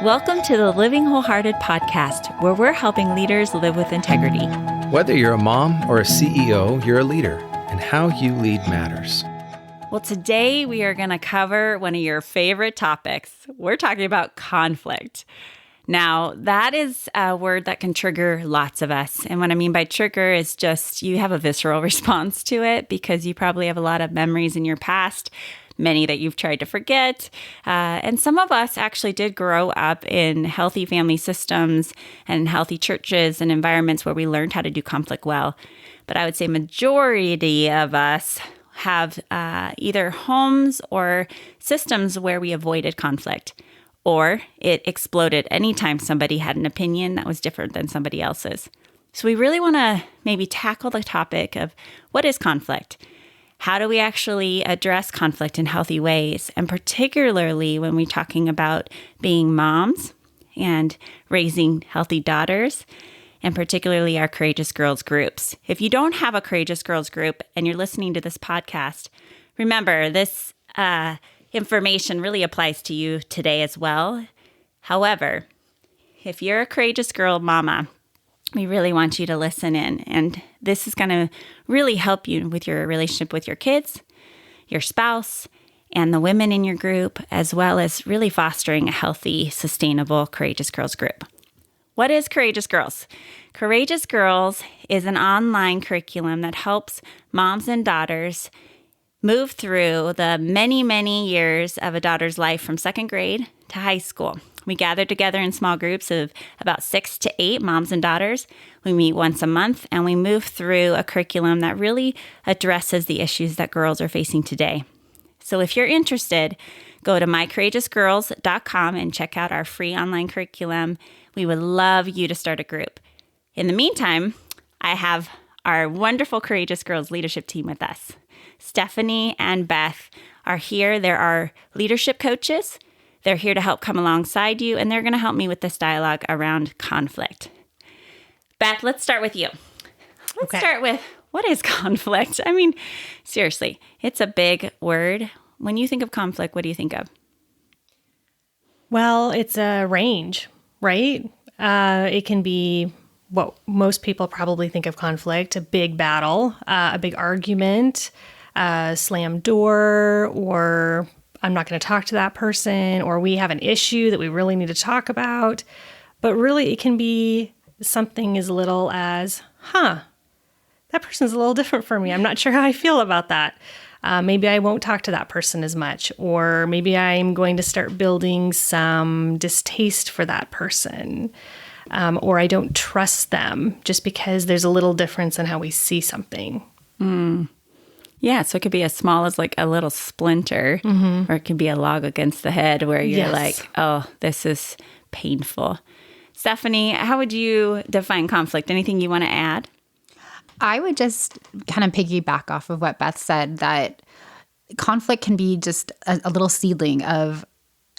Welcome to the Living Wholehearted podcast, where we're helping leaders live with integrity. Whether you're a mom or a CEO, you're a leader, and how you lead matters. Well, today we are going to cover one of your favorite topics. We're talking about conflict. Now, that is a word that can trigger lots of us. And what I mean by trigger is just you have a visceral response to it because you probably have a lot of memories in your past, many that you've tried to forget. And some of us actually did grow up in healthy family systems and healthy churches and environments where we learned how to do conflict well. But I would say majority of us have either homes or systems where we avoided conflict, or it exploded anytime somebody had an opinion that was different than somebody else's. So we really want to maybe tackle the topic of what is conflict? How do we actually address conflict in healthy ways? And particularly when we're talking about being moms and raising healthy daughters, and particularly our Courageous Girls groups. If you don't have a Courageous Girls group and you're listening to this podcast, remember this information really applies to you today as well. However, if you're a Courageous Girl mama, we really want you to listen in. And this is going to really help you with your relationship with your kids, your spouse, and the women in your group, as well as really fostering a healthy, sustainable Courageous Girls group. What is Courageous Girls? Courageous Girls is an online curriculum that helps moms and daughters move through the many, many years of a daughter's life from second grade to high school. We gather together in small groups of about 6 to 8 moms and daughters. We meet once a month and we move through a curriculum that really addresses the issues that girls are facing today. So if you're interested, go to mycourageousgirls.com and check out our free online curriculum. We would love you to start a group. In the meantime, I have our wonderful Courageous Girls leadership team with us. Stephanie and Beth are here. They're our leadership coaches. They're here to help come alongside you, and they're going to help me with this dialogue around conflict. Beth, let's start with you. Let's start with, what is conflict? I mean, seriously, it's a big word. When you think of conflict, what do you think of? Well, it's a range, right? It can be what most people probably think of conflict, a big battle, a big argument, a slam door, or I'm not going to talk to that person, or we have an issue that we really need to talk about. But really, it can be something as little as, that person's a little different for me. I'm not sure how I feel about that. Maybe I won't talk to that person as much, or maybe I'm going to start building some distaste for that person, or I don't trust them just because there's a little difference in how we see something. Yeah, so it could be as small as like a little splinter, or it could be a log against the head where you're like, oh, this is painful. Stephanie, how would you define conflict? Anything you want to add? I would just kind of piggyback off of what Beth said, that conflict can be just a little seedling of,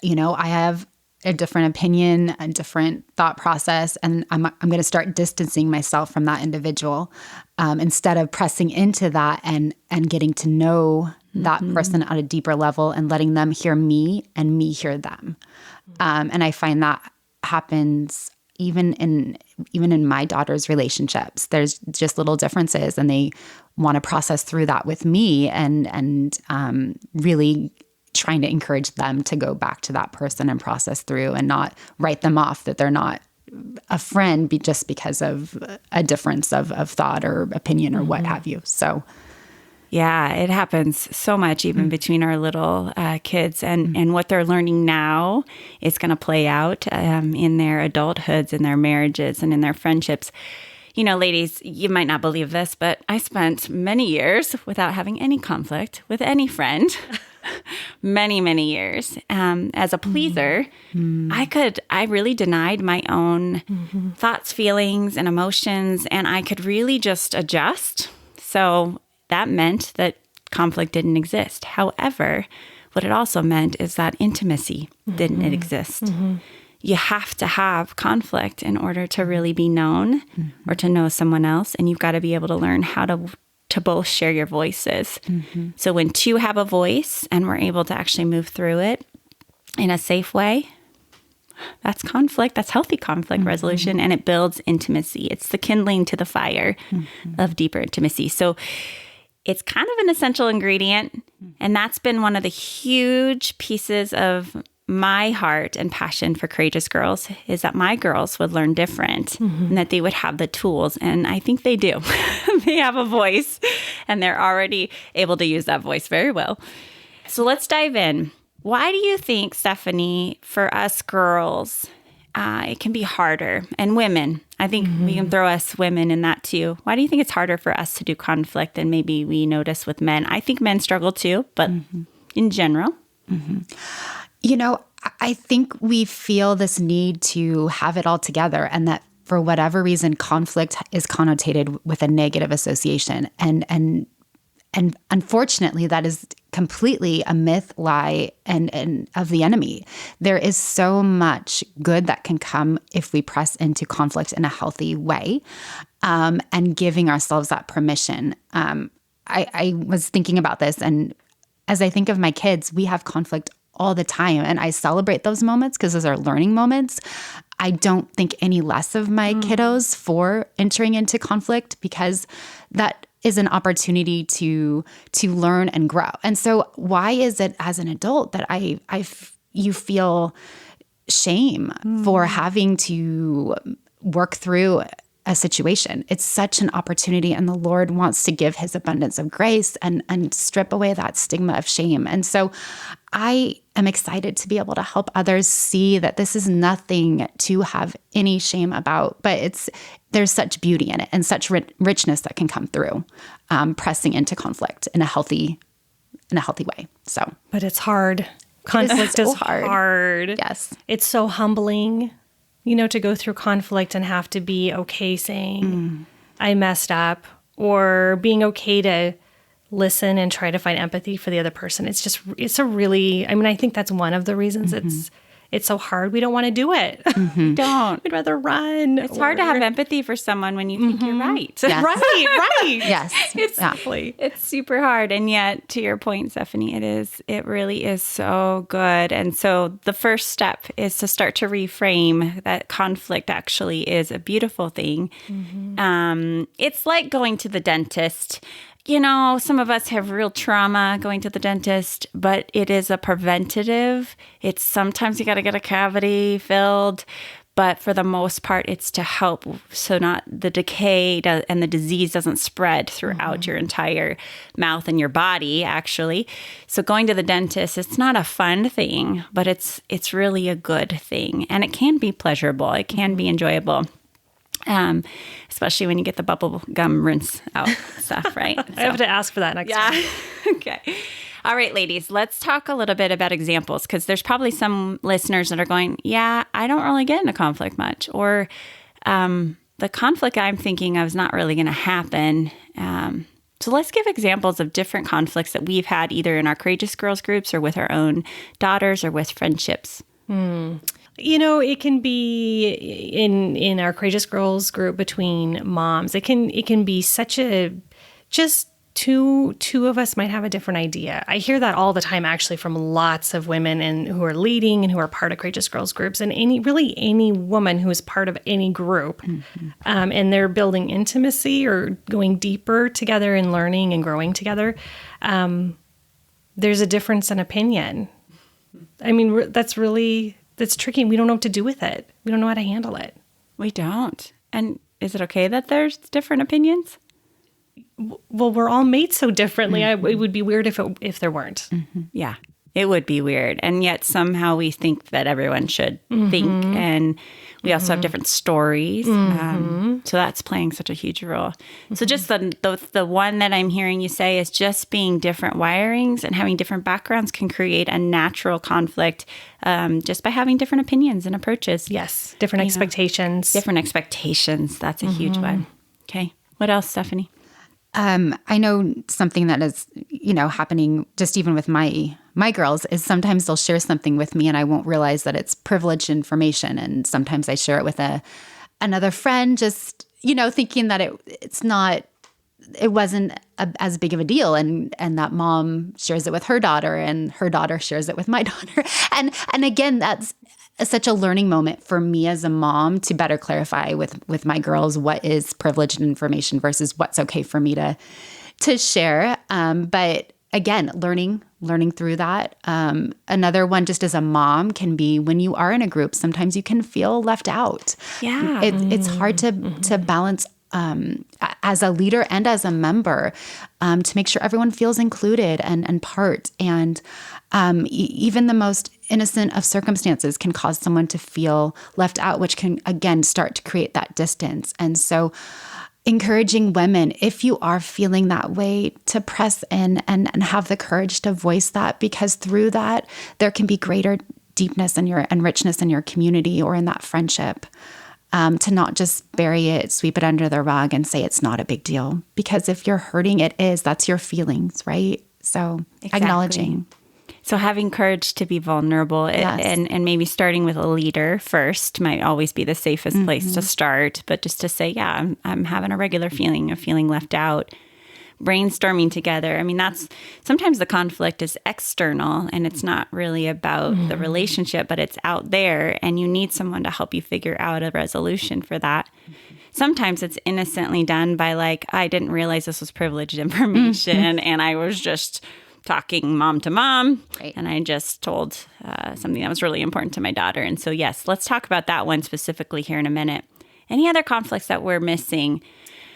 I have a different opinion, a different thought process, and I'm going to start distancing myself from that individual instead of pressing into that and getting to know that person at a deeper level and letting them hear me and me hear them. And I find that happens even in my daughter's relationships. There's just little differences, and they want to process through that with me, and really trying to encourage them to go back to that person and process through and not write them off that they're not a friend just because of a difference of thought or opinion or what have you. So yeah, it happens so much even between our little kids, and what they're learning now is going to play out in their adulthoods, in their marriages, and in their friendships. Ladies, you might not believe this, but I spent many years without having any conflict with any friend. Many, many years. As a pleaser, I really denied my own thoughts, feelings, and emotions, and I could really just adjust. So that meant that conflict didn't exist. However, what it also meant is that intimacy didn't exist. You have to have conflict in order to really be known or to know someone else, and you've got to be able to learn how to both share your voices. So when two have a voice and we're able to actually move through it in a safe way, That's conflict. That's healthy conflict resolution. And it builds intimacy. It's the kindling to the fire of deeper intimacy. So it's kind of an essential ingredient. And that's been one of the huge pieces of my heart and passion for Courageous Girls, is that my girls would learn different and that they would have the tools. And I think they do. They have a voice and they're already able to use that voice very well. So let's dive in. Why do you think, Stephanie, for us girls, it can be harder? And women, I think we can throw us women in that too. Why do you think it's harder for us to do conflict than maybe we notice with men? I think men struggle too, but in general. You know, I think we feel this need to have it all together, and that for whatever reason, conflict is connotated with a negative association. And unfortunately, that is completely a myth, lie, and of the enemy. There is so much good that can come if we press into conflict in a healthy way, and giving ourselves that permission. I was thinking about this, and as I think of my kids, we have conflict all the time, and I celebrate those moments because those are learning moments. I don't think any less of my kiddos for entering into conflict, because that is an opportunity to learn and grow. And so why is it as an adult that you feel shame for having to work through a situation? It's such an opportunity, and the Lord wants to give his abundance of grace and strip away that stigma of shame. And so I am excited to be able to help others see that this is nothing to have any shame about, but there's such beauty in it and such richness that can come through pressing into conflict in a healthy way. So, But it's hard. Conflict is so hard. Yes. It's so humbling, to go through conflict and have to be okay saying, I messed up, or being okay to listen and try to find empathy for the other person. I think that's one of the reasons it's so hard. We don't want to do it. We don't. We'd rather run. It's hard to have empathy for someone when you think you're right. Yes. Right. Yes. It's super hard. And yet, to your point, Stephanie, it really is so good. And so the first step is to start to reframe that conflict actually is a beautiful thing. It's like going to the dentist. Some of us have real trauma going to the dentist, but it is a preventative. It's sometimes you got to get a cavity filled, but for the most part, it's to help so not the decay and the disease doesn't spread throughout your entire mouth and your body, actually. So going to the dentist, it's not a fun thing, but it's really a good thing. And it can be pleasurable. It can be enjoyable. Especially when you get the bubble gum rinse out stuff, right? I have to ask for that next time. Okay. All right, ladies, let's talk a little bit about examples, because there's probably some listeners that are going, yeah, I don't really get into conflict much, or the conflict I'm thinking of is not really going to happen. So let's give examples of different conflicts that we've had either in our Courageous Girls groups or with our own daughters or with friendships. It can be in our Courageous Girls group between moms. It can be such just two of us might have a different idea. I hear that all the time, actually, from lots of women who are leading and who are part of Courageous Girls groups, and any woman who is part of any group, and they're building intimacy or going deeper together and learning and growing together. There's a difference in opinion. I mean, that's tricky. We don't know what to do with it. We don't know how to handle it. We don't. And is it okay that there's different opinions? Well, we're all made so differently. It would be weird if there weren't. Yeah, it would be weird. And yet somehow we think that everyone should think. And we also have different stories. So that's playing such a huge role. So just the one that I'm hearing you say is just being different wirings and having different backgrounds can create a natural conflict just by having different opinions and approaches. Yes, different expectations. Different expectations. That's a huge one. Okay. What else, Stephanie? I know something that is, happening just even with my girls is sometimes they'll share something with me and I won't realize that it's privileged information. And sometimes I share it with another friend, just, thinking that it wasn't as big of a deal. And that mom shares it with her daughter and her daughter shares it with my daughter. And again, such a learning moment for me as a mom to better clarify with my girls what is privileged information versus what's okay for me to share. But again, learning through that. Another one, just as a mom, can be when you are in a group, sometimes you can feel left out. Yeah. It's hard to balance as a leader and as a member, to make sure everyone feels included and part. And even the most innocent of circumstances can cause someone to feel left out, which can, again, start to create that distance. And so encouraging women, if you are feeling that way, to press in and have the courage to voice that, because through that, there can be greater deepness and richness in your community or in that friendship. To not just bury it, sweep it under the rug and say it's not a big deal. Because if you're hurting, it is. That's your feelings, right? So acknowledging. So having courage to be vulnerable and maybe starting with a leader first might always be the safest place to start. But just to say, yeah, I'm having a regular feeling of feeling left out. Brainstorming together. I mean, that's sometimes the conflict is external and it's not really about the relationship, but it's out there and you need someone to help you figure out a resolution for that. Sometimes it's innocently done by like, I didn't realize this was privileged information and I was just talking mom to mom. Right. And I just told something that was really important to my daughter. And so, yes, let's talk about that one specifically here in a minute. Any other conflicts that we're missing?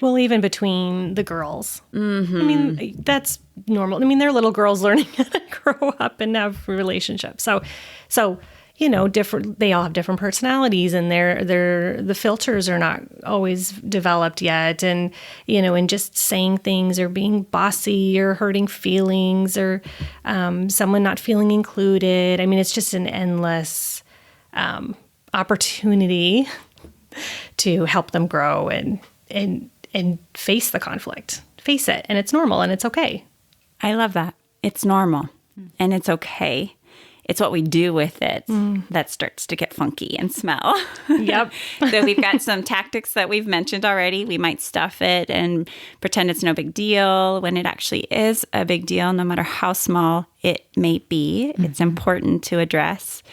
Well, even between the girls. I mean, that's normal. I mean, they're little girls learning how to grow up and have relationships. So different. They all have different personalities, and the filters are not always developed yet. And and just saying things or being bossy or hurting feelings or someone not feeling included. I mean, it's just an endless opportunity to help them grow and face the conflict, face it. And it's normal and it's okay. I love that. It's normal and it's okay. It's what we do with it that starts to get funky and smell. Yep. So we've got some tactics that we've mentioned already. We might stuff it and pretend it's no big deal when it actually is a big deal, no matter how small it may be. It's important to address.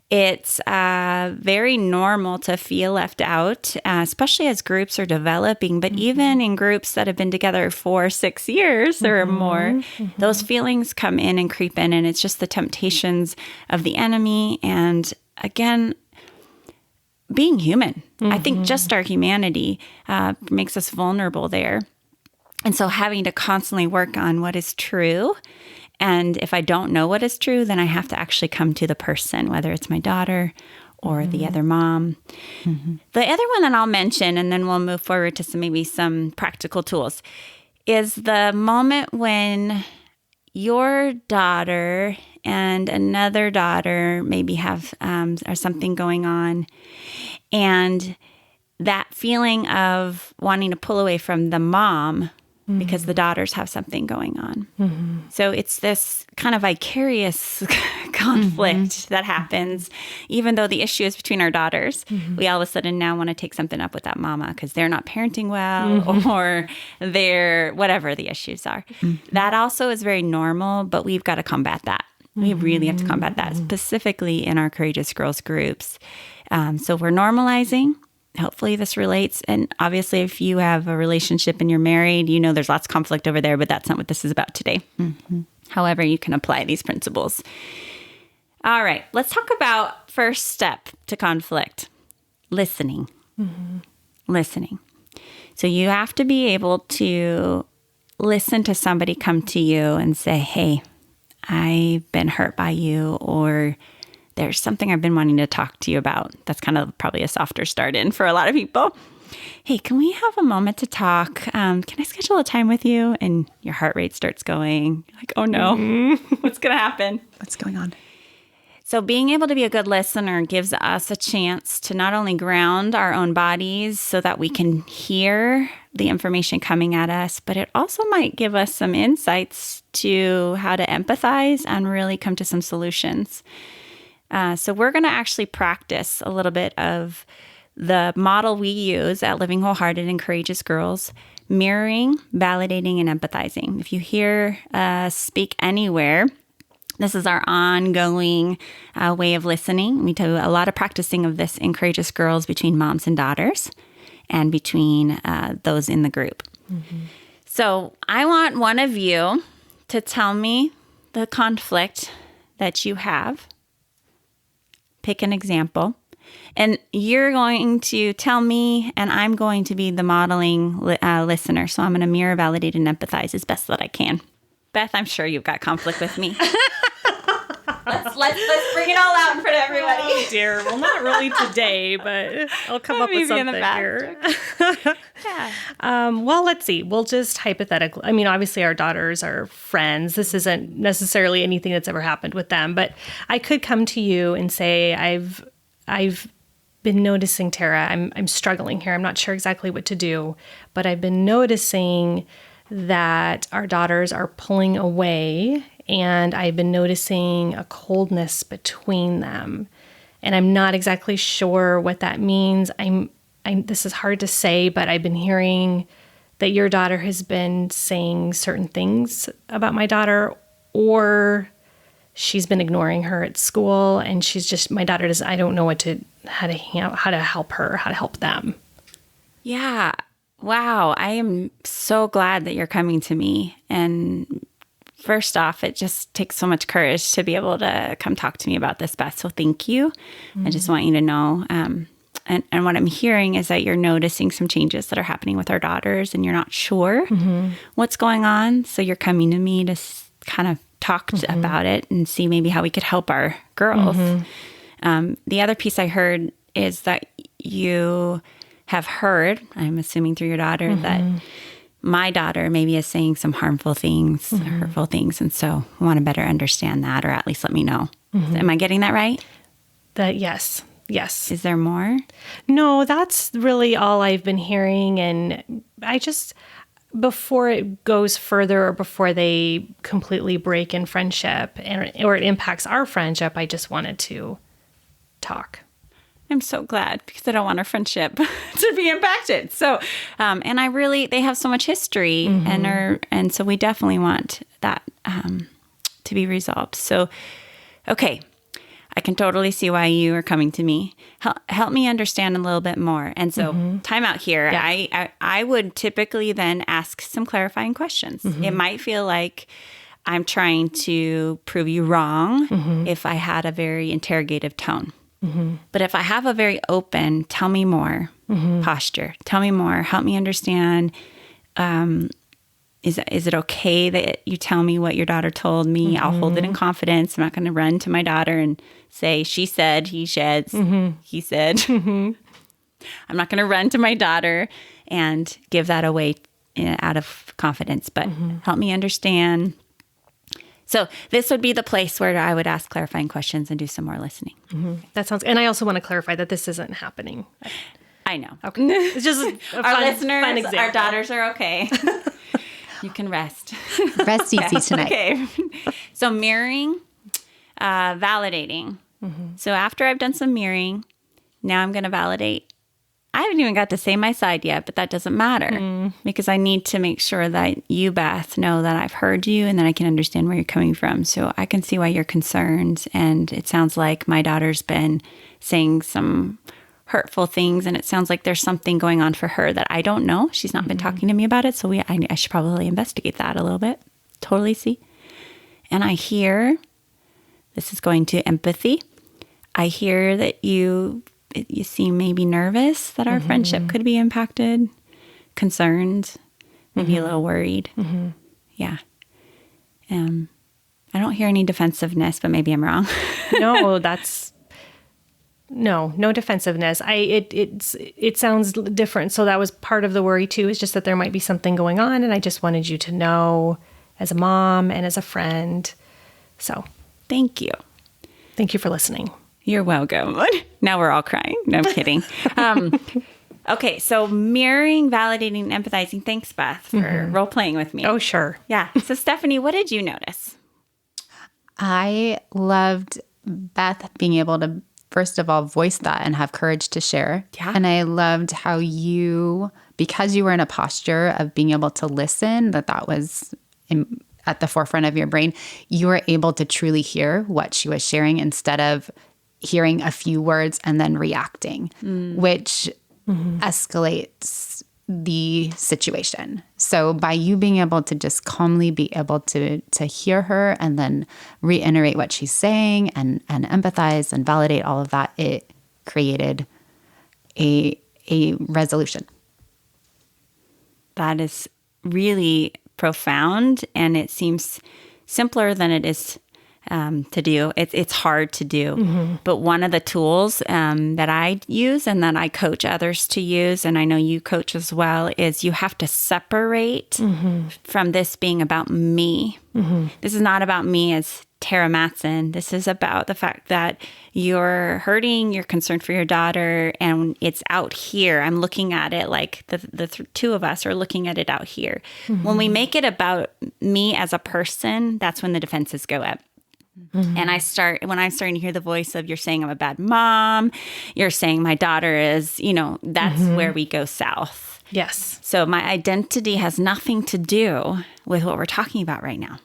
It's very normal to feel left out, especially as groups are developing. But even in groups that have been together for 6 years or more, those feelings come in and creep in. And it's just the temptations of the enemy. And again, being human. I think just our humanity makes us vulnerable there. And so having to constantly work on what is true. And if I don't know what is true, then I have to actually come to the person, whether it's my daughter or the other mom. The other one that I'll mention, and then we'll move forward to maybe some practical tools, is the moment when your daughter and another daughter maybe have or something going on, and that feeling of wanting to pull away from the mom because the daughters have something going on. So it's this kind of vicarious conflict that happens, even though the issue is between our daughters. We all of a sudden now want to take something up with that mama because they're not parenting well or they're whatever the issues are. That also is very normal, but we've got to combat that. We really have to combat that, specifically in our Courageous Girls groups. So we're normalizing. Hopefully this relates. And obviously, if you have a relationship and you're married, there's lots of conflict over there, but that's not what this is about today. However, you can apply these principles. All right, let's talk about first step to conflict, listening. Listening. So you have to be able to listen to somebody come to you and say, hey, I've been hurt by you, or there's something I've been wanting to talk to you about. That's kind of probably a softer start in for a lot of people. Hey, can we have a moment to talk? Can I schedule a time with you? And your heart rate starts going. You're like, oh no, what's going to happen? What's going on? So being able to be a good listener gives us a chance to not only ground our own bodies so that we can hear the information coming at us, but it also might give us some insights to how to empathize and really come to some solutions. So we're going to actually practice a little bit of the model we use at Living Wholehearted and Courageous Girls, mirroring, validating, and empathizing. If you hear us speak anywhere, This is our ongoing way of listening. We do a lot of practicing of this in Courageous Girls between moms and daughters and between those in the group. So I want one of you to tell me the conflict that you have. Pick an example. And you're going to tell me, and I'm going to be the modeling listener. So I'm going to mirror, validate, and empathize as best that I can. Beth, I'm sure you've got conflict with me. let's bring it all out in front of everybody. Oh dear. Well, not really today, but I'll come up with something here. Well, let's see. We'll just hypothetically. I mean, obviously, our daughters are friends. This isn't necessarily anything that's ever happened with them, but I could come to you and say, I've been noticing, Tara. I'm struggling here. I'm not sure exactly what to do, but I've been noticing that our daughters are pulling away, and I've been noticing a coldness between them, and I'm not exactly sure what that means. This is hard to say, but I've been hearing that your daughter has been saying certain things about my daughter, or she's been ignoring her at school, and my daughter does. I don't know how to help her, how to help them. Yeah. Wow. I am so glad that you're coming to me. And first off, it just takes so much courage to be able to come talk to me about this, Beth. So thank you. I just want you to know. And what I'm hearing is that you're noticing some changes that are happening with our daughters, and you're not sure what's going on. So you're coming to me to kind of talk about it and see maybe how we could help our girls. The other piece I heard is that you have heard, I'm assuming through your daughter, that my daughter maybe is saying some harmful things, hurtful things. And so I want to better understand that, or at least let me know. Am I getting that right? Yes. Is there more? No, that's really all I've been hearing. And I just, before it goes further or before they completely break in friendship or it impacts our friendship, I just wanted to talk. I'm so glad, because I don't want our friendship to be impacted. So, and they have so much history, and so we definitely want that to be resolved. So, okay, I can totally see why you are coming to me. Help me understand a little bit more. And so, time out here. Yeah. I would typically then ask some clarifying questions. It might feel like I'm trying to prove you wrong if I had a very interrogative tone. But if I have a very open, tell me more posture, tell me more, help me understand, is it okay that you tell me what your daughter told me? I'll hold it in confidence. I'm not going to run to my daughter and say, she said, he sheds, he said. I'm not going to run to my daughter and give that away out of confidence, but help me understand. So this would be the place where I would ask clarifying questions and do some more listening. That sounds, and I also want to clarify that this isn't happening. I know. Okay. It's just our listeners, our daughters are okay. You can rest. Rest easy tonight. Okay. So mirroring, validating. So after I've done some mirroring, now I'm going to validate. I haven't even got to say my side yet, but that doesn't matter because I need to make sure that you, Beth, know that I've heard you and that I can understand where you're coming from. So I can see why you're concerned. And it sounds like my daughter's been saying some hurtful things, and it sounds like there's something going on for her that I don't know. She's not been talking to me about it. So I should probably investigate that a little bit. Totally see. And I hear, this is going to empathy. I hear that you seem maybe nervous that our friendship could be impacted, concerned, maybe a little worried. Yeah. I don't hear any defensiveness, but maybe I'm wrong. No defensiveness. It sounds different. So that was part of the worry too, is just that there might be something going on. And I just wanted you to know as a mom and as a friend. So thank you. Thank you for listening. You're welcome. Now we're all crying. No, I'm kidding. Okay, so mirroring, validating, empathizing. Thanks, Beth, for role playing with me. Oh, sure. Yeah. So, Stephanie, what did you notice? I loved Beth being able to, first of all, voice that and have courage to share. Yeah. And I loved how because you were in a posture of being able to listen, that was at the forefront of your brain, you were able to truly hear what she was sharing instead of hearing a few words and then reacting, which escalates the situation. So by you being able to just calmly be able to hear her and then reiterate what she's saying and empathize and validate all of that, it created a resolution. That is really profound, and it seems simpler than it is to do. It's hard to do. But one of the tools that I use and that I coach others to use, and I know you coach as well, is you have to separate from this being about me. This is not about me as Tara Matson. This is about the fact that you're hurting, you're concerned for your daughter, and it's out here. I'm looking at it like the two of us are looking at it out here. When we make it about me as a person, that's when the defenses go up. And when I'm starting to hear the voice of, you're saying I'm a bad mom, you're saying my daughter is, that's where we go south. Yes. So my identity has nothing to do with what we're talking about right now.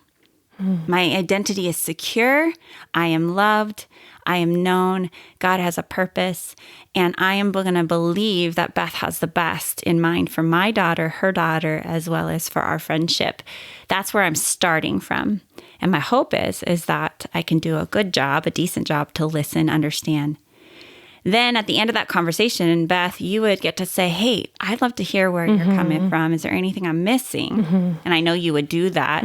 My identity is secure. I am loved. I am known. God has a purpose. And I am going to believe that Beth has the best in mind for my daughter, her daughter, as well as for our friendship. That's where I'm starting from. And my hope is that I can do a good job, a decent job to listen, understand. Then at the end of that conversation, Beth, you would get to say, hey, I'd love to hear where you're coming from. Is there anything I'm missing? And I know you would do that.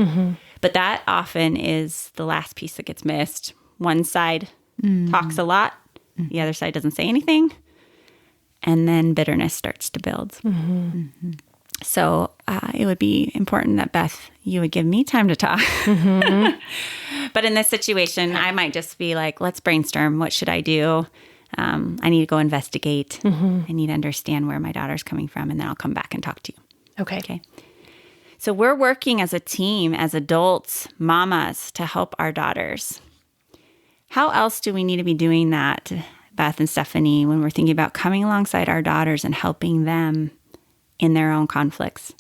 But that often is the last piece that gets missed. One side talks a lot. The other side doesn't say anything. And then bitterness starts to build. So it would be important that, Beth, you would give me time to talk. But in this situation, I might just be like, let's brainstorm. What should I do? I need to go investigate. I need to understand where my daughter's coming from. And then I'll come back and talk to you. Okay. So we're working as a team, as adults, mamas, to help our daughters. How else do we need to be doing that, Beth and Stephanie, when we're thinking about coming alongside our daughters and helping them in their own conflicts?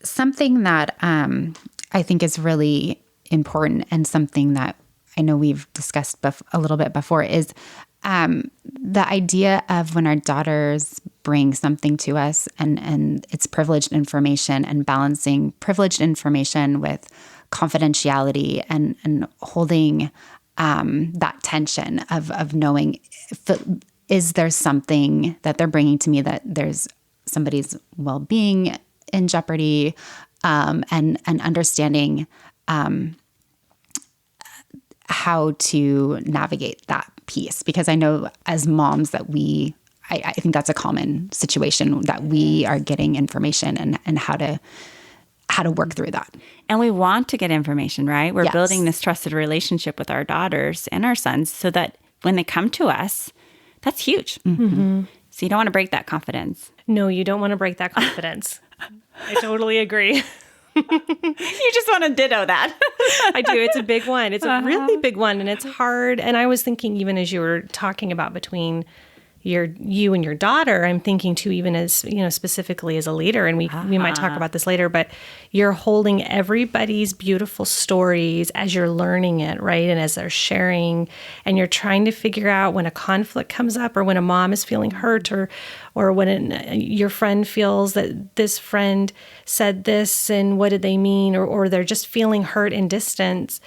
Something that I think is really important, and something that I know we've discussed a little bit before, is the idea of when our daughters bring something to us and it's privileged information, and balancing privileged information with confidentiality and holding that tension of knowing, is there something that they're bringing to me that there's somebody's well-being in jeopardy, and understanding how to navigate that piece. Because I know as moms that I think that's a common situation, that we are getting information and how to work through that. And we want to get information, right? We're Yes. building this trusted relationship with our daughters and our sons so that when they come to us, that's huge. So you don't want to break that confidence. No, you don't want to break that confidence. I totally agree. You just want to ditto that. I do. It's a big one. It's a really big one, and it's hard. And I was thinking, even as you were talking about between you and your daughter, I'm thinking too, even as, specifically as a leader, and we might talk about this later, but you're holding everybody's beautiful stories as you're learning it, right? And as they're sharing, and you're trying to figure out when a conflict comes up, or when a mom is feeling hurt, or when your friend feels that this friend said this and what did they mean, or they're just feeling hurt and distance.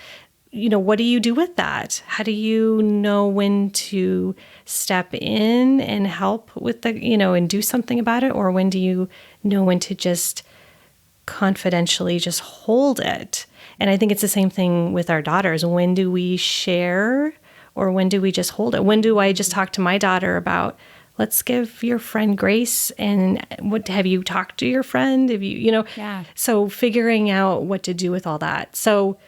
What do you do with that? How do you know when to step in and help with and do something about it? Or when do you know when to just confidentially just hold it? And I think it's the same thing with our daughters. When do we share, or when do we just hold it? When do I just talk to my daughter about, let's give your friend grace, and what have you talked to your friend? Have you, Yeah. So figuring out what to do with all that. So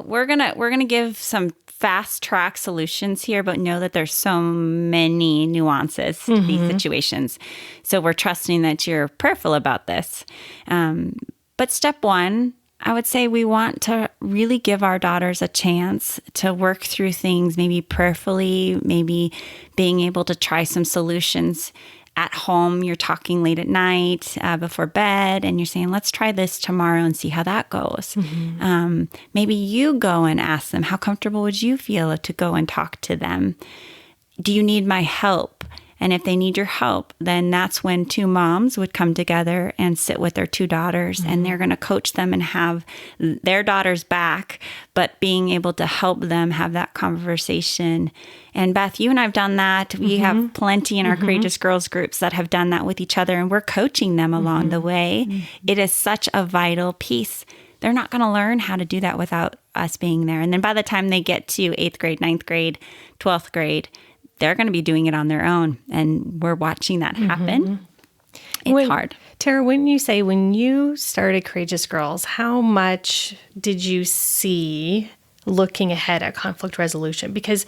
we're gonna give some fast track solutions here, but know that there's so many nuances to these situations. So we're trusting that you're prayerful about this. But step one, I would say we want to really give our daughters a chance to work through things, maybe prayerfully, maybe being able to try some solutions at home, you're talking late at night before bed, and you're saying, let's try this tomorrow and see how that goes. Maybe you go and ask them, how comfortable would you feel to go and talk to them? Do you need my help? And if they need your help, then that's when two moms would come together and sit with their two daughters, and they're going to coach them and have their daughters back, but being able to help them have that conversation. And Beth, you and I have done that. We have plenty in our Courageous Girls groups that have done that with each other, and we're coaching them along the way. It is such a vital piece. They're not going to learn how to do that without us being there. And then by the time they get to 8th grade, 9th grade, 12th grade, they're going to be doing it on their own. And we're watching that happen. It's hard. Tara, wouldn't you say when you started Courageous Girls, how much did you see looking ahead at conflict resolution? Because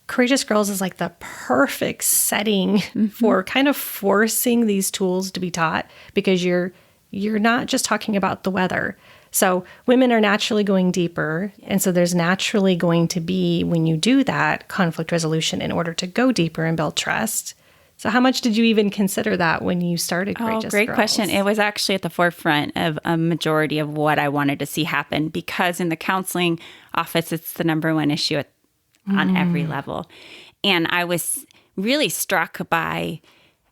Courageous Girls is like the perfect setting for kind of forcing these tools to be taught, because you're not just talking about the weather. So women are naturally going deeper. And so there's naturally going to be, when you do that, conflict resolution in order to go deeper and build trust. So how much did you even consider that when you started Courageous Girls? Great question. It was actually at the forefront of a majority of what I wanted to see happen, because in the counseling office, it's the number one issue on every level. And I was really struck by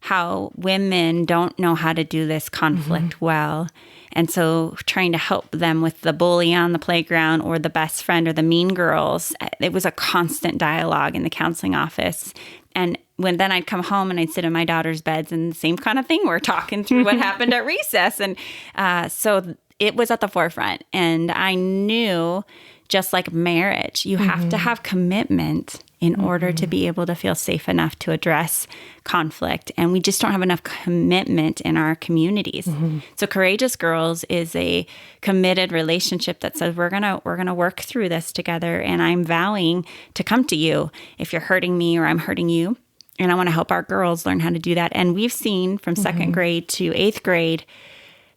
how women don't know how to do this conflict well. And so trying to help them with the bully on the playground or the best friend or the mean girls, it was a constant dialogue in the counseling office. And then I'd come home and I'd sit in my daughter's beds, and the same kind of thing. We're talking through what happened at recess. And so it was at the forefront. And I knew, just like marriage, you have to have commitment in order to be able to feel safe enough to address conflict. And we just don't have enough commitment in our communities. So Courageous Girls is a committed relationship that says we're gonna work through this together, and I'm vowing to come to you if you're hurting me or I'm hurting you. And I want to help our girls learn how to do that. And we've seen from 2nd grade to 8th grade,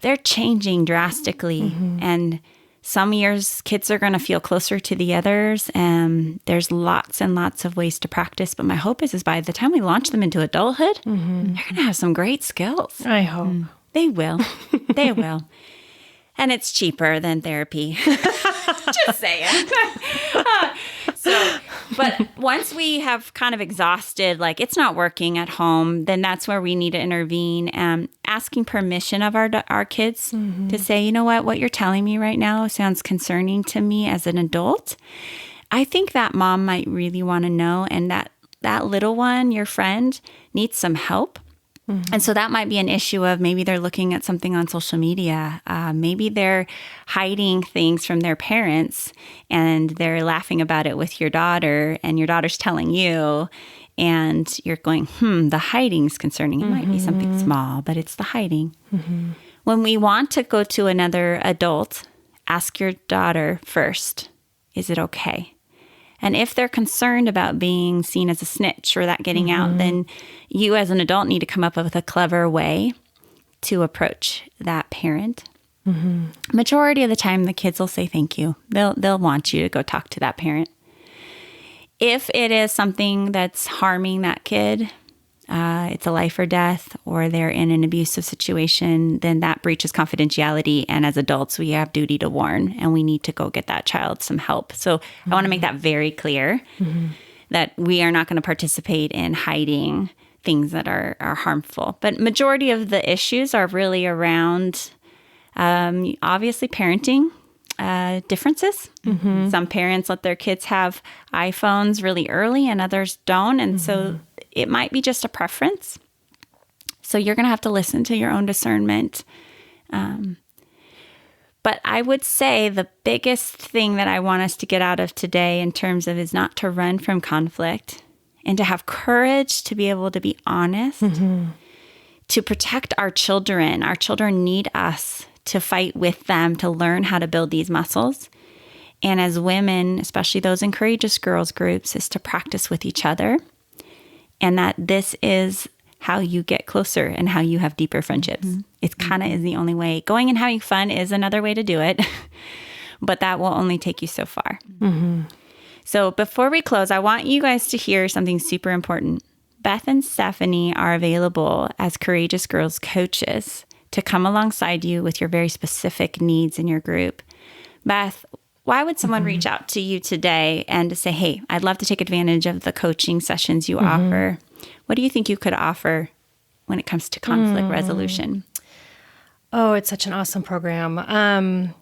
they're changing drastically. And some years, kids are going to feel closer to the others, and there's lots and lots of ways to practice. But my hope is by the time we launch them into adulthood, they're going to have some great skills. I hope. They will. They will. And it's cheaper than therapy. Just saying. But once we have kind of exhausted, like it's not working at home, then that's where we need to intervene. Asking permission of our kids to say, you know what you're telling me right now sounds concerning to me as an adult. I think that mom might really want to know, and that little one, your friend, needs some help. And so that might be an issue of maybe they're looking at something on social media. Maybe they're hiding things from their parents and they're laughing about it with your daughter, and your daughter's telling you, and you're going, the hiding's concerning. It might be something small, but it's the hiding. When we want to go to another adult, ask your daughter first, is it okay? And if they're concerned about being seen as a snitch or that getting out, then you as an adult need to come up with a clever way to approach that parent. Majority of the time, the kids will say thank you. They'll want you to go talk to that parent. If it is something that's harming that kid, it's a life or death, or they're in an abusive situation, then that breaches confidentiality. And as adults, we have duty to warn, and we need to go get that child some help. So I want to make that very clear that we are not going to participate in hiding things that are harmful. But majority of the issues are really around, obviously, parenting differences. Some parents let their kids have iPhones really early and others don't. And so it might be just a preference. So you're going to have to listen to your own discernment. But I would say the biggest thing that I want us to get out of today in terms of is not to run from conflict, and to have courage to be able to be honest, to protect our children. Our children need us to fight with them, to learn how to build these muscles. And as women, especially those in Courageous Girls groups, is to practice with each other. And that this is how you get closer and how you have deeper friendships. It kind of is the only way. Going and having fun is another way to do it, but that will only take you so far. So before we close, I want you guys to hear something super important. Beth and Stephanie are available as Courageous Girls coaches to come alongside you with your very specific needs in your group. Beth, why would someone reach out to you today and to say, hey, I'd love to take advantage of the coaching sessions you offer? What do you think you could offer when it comes to conflict resolution? Oh, it's such an awesome program.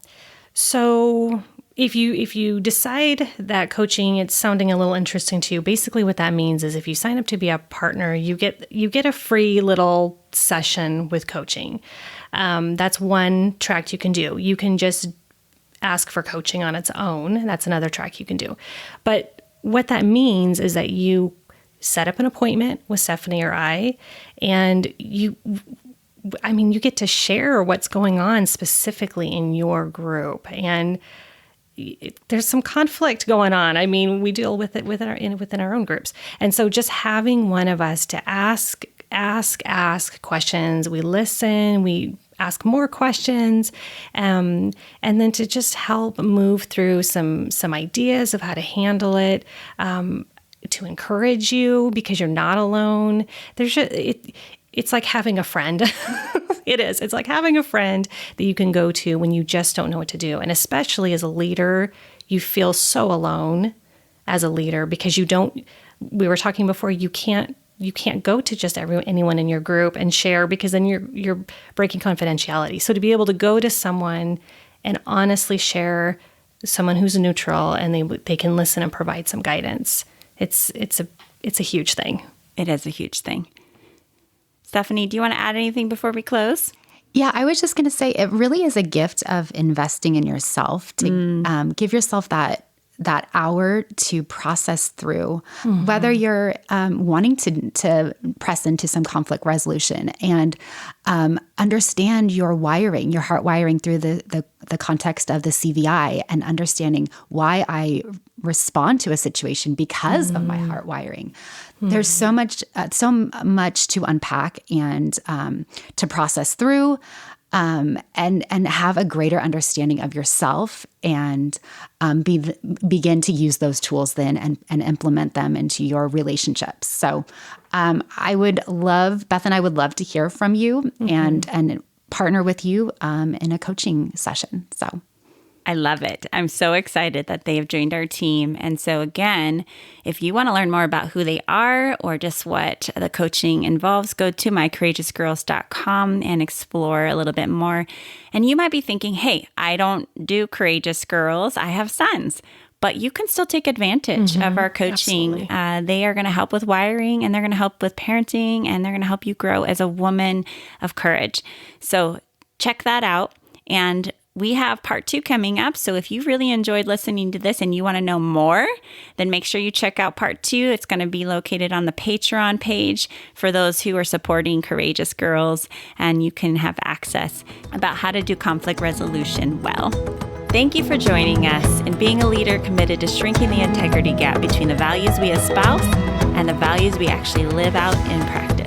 So if you decide that coaching it's sounding a little interesting to you, basically what that means is if you sign up to be a partner, you get a free little session with coaching. That's one track you can do. You can just ask for coaching on its own. That's another track you can do. But what that means is that you set up an appointment with Stephanie or I, and you get to share what's going on specifically in your group. And there's some conflict going on. I mean, we deal with it within our own groups. And so just having one of us to ask questions, we listen, we ask more questions, and then to just help move through some ideas of how to handle it, to encourage you because you're not alone. It's like having a friend. It is. It's like having a friend that you can go to when you just don't know what to do. And especially as a leader, you feel so alone as a leader because we were talking before, you can't go to just anyone in your group and share because then you're breaking confidentiality. So to be able to go to someone and honestly share, someone who's neutral and they can listen and provide some guidance, it's a huge thing. It is a huge thing. Stephanie, do you want to add anything before we close? Yeah, I was just going to say it really is a gift of investing in yourself to give yourself that hour to process through, whether you're wanting to press into some conflict resolution and understand your wiring, your heart wiring through the context of the CVI and understanding why I respond to a situation because of my heart wiring. There's so much to unpack and to process through. And have a greater understanding of yourself and begin to use those tools then and implement them into your relationships. So Beth and I would love to hear from you and partner with you in a coaching session. So I love it. I'm so excited that they have joined our team. And so again, if you want to learn more about who they are or just what the coaching involves, go to mycourageousgirls.com and explore a little bit more. And you might be thinking, hey, I don't do Courageous Girls. I have sons. But you can still take advantage of our coaching. They are going to help with wiring, and they're going to help with parenting, and they're going to help you grow as a woman of courage. So check that out. And we have part 2 coming up. So if you really enjoyed listening to this and you want to know more, then make sure you check out part 2. It's going to be located on the Patreon page for those who are supporting Courageous Girls, and you can have access about how to do conflict resolution well. Thank you for joining us in being a leader committed to shrinking the integrity gap between the values we espouse and the values we actually live out in practice.